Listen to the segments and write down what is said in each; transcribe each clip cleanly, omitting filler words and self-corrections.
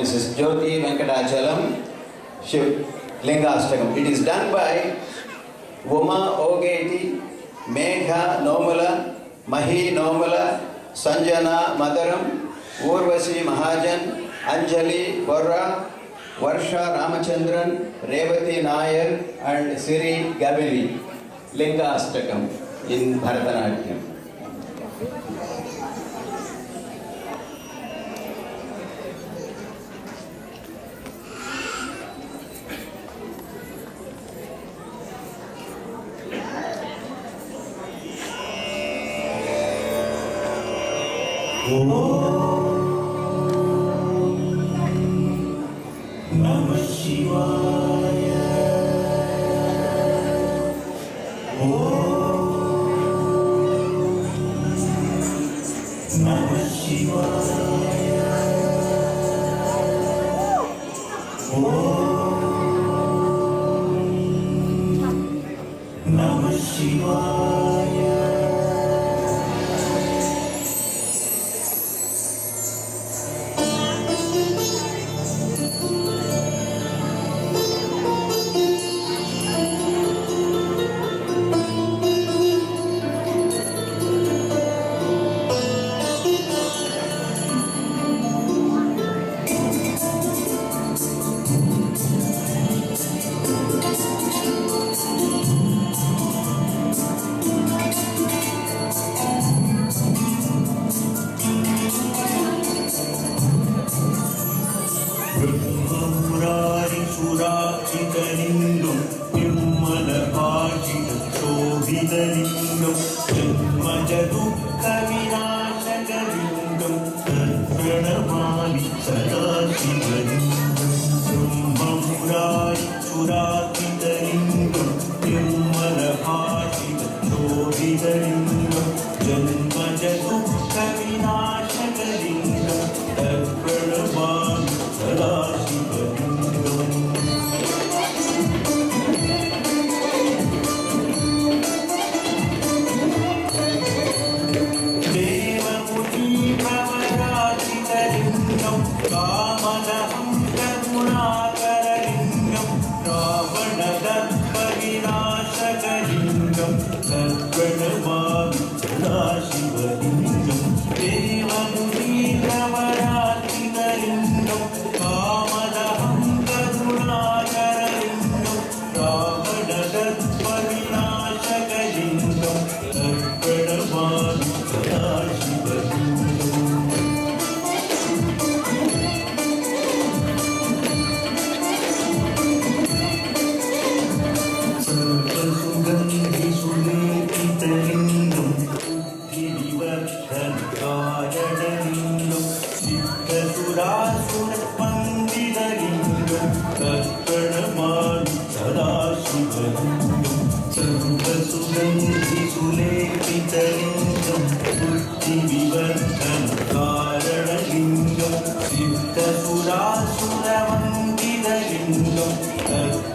Mrs. Jyoti Venkatachalam, Shiv Lingastakam. It is done by Uma Ogeti, Megha Nomala, Mahi Nomala, Sanjana Madaram, Urvasi Mahajan, Anjali Borra, Varsha Ramachandran, Revati Nair and Siri Gabili. Lingastakam in Bharatanatyam. Namah Shivaya. Namah Shivaya. Namah Shivaya. Brahmurari Surachitalingam Nirmalabhajita Shobhitalingam Janmajadukha Vinashakalingam Pranamami Sadashivalingam Brahmurari Surachitalingam Nirmalabhajita Shobhitalingam Janmajadukha Vinashakalingam Pranamami Devamuti Pravarajitalingam Kamadaham Karunakaralingam Ravanadatta Vinashakalingam Pranamami Sadashivalingam Devamuti Pravarajitalingam Kamadaham Karunakaralingam Ravanadatta Vinashakalingam Pranamami Vinashakalingam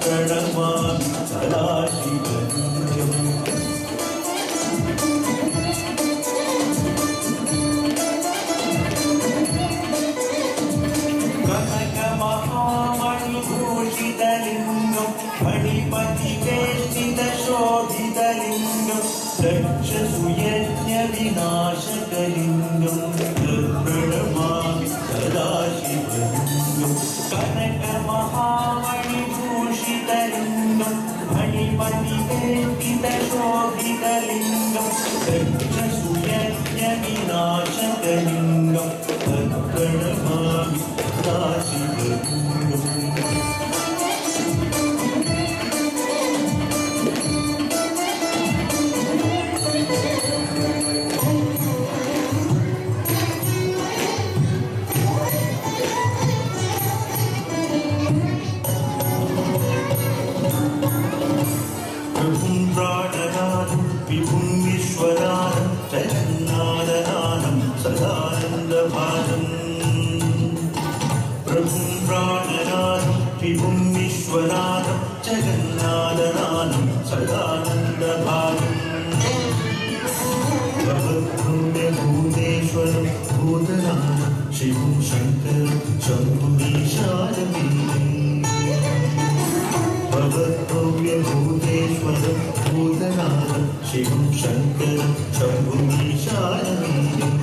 Pranamami Sadashivalingam Kanaka Mahamani Bhushitalingam Manipati Vedita Shobhitalingam Daksha Suyanya Vinashakalingam Pranamami Sadashivalingam Vibhum Vishwaranam Jagannathanam Sadanandabhadam Prabhum Prananam Vibhum Vishwaranam Jagannathanam Sadanandabhadam Bhavabhumya Bhuneshwaram Bhutanam Shivam Shankaram Shambhuvi शङ्करं शम्भुमीशानमीडम्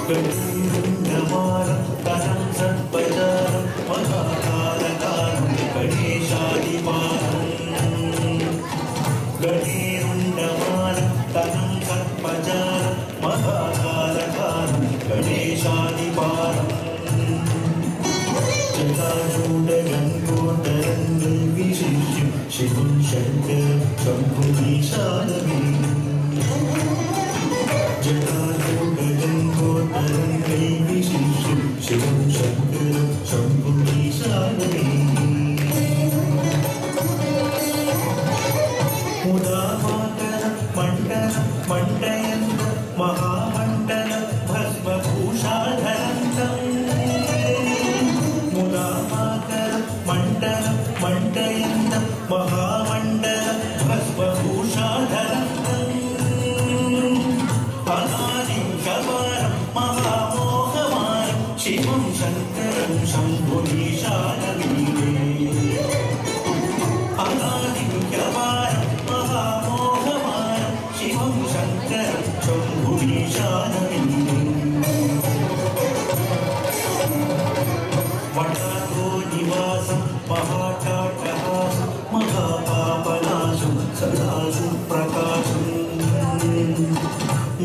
गणेरुण्डमालं तनं सर्पजालं महाकालकालं गणेशादिपालम् गणेरुण्डमालं तनं सर्पजालं महाकालकालं गणेशादिपालम् जटाजूटगङ्गोत्तरङ्गै विशिष्य शिवं शङ्करं शम्भुमीशानमीडम् जटाजूटगङ्गोत्तरङ्गै विशिष्य शिवं शङ्करं शम्भुमीशानमीडम् मुदामातरं मण्डलं मण्डयन्त महामण्डलं भस्मभूषाधरन्तम् मुदामातरं मण्डलं मण्डयन्तं महामण्डलं भस्मभूषाधरन्तम् अनादिं कपालं महामोहमानं शिवं शङ्करं शम्भुमीशानमीडे अनादिं कपालं महामोहमानं शिवं शङ्करं शम्भुमीशानमीडे वटाको निवासं महाकाटहासं महापापनाशं सदा सुप्रकाशम्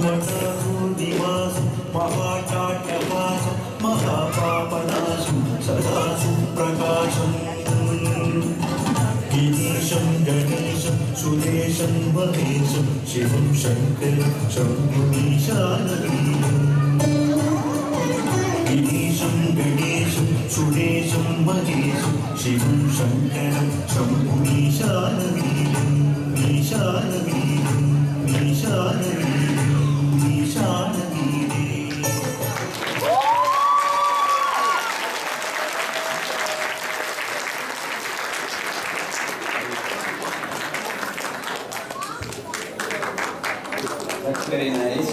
वटाको निवासं महाकाटहासं महापापनाशं सदा सुप्रकाशम् गिरीशं गणेशं सुरेशं महेशं शिवं शङ्करं शम्भुमीशानमीडम् गिरीशं गणेशं सुरेशं महेशं शिवं शङ्करं शम्भुमीशानमीडम् मीशानमीडम् मीशानमीडम् मीशानमीडे That's very nice.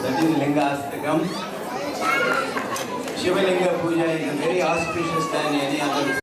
That is Lingastakam. Shivalinga Puja is a very auspicious than any other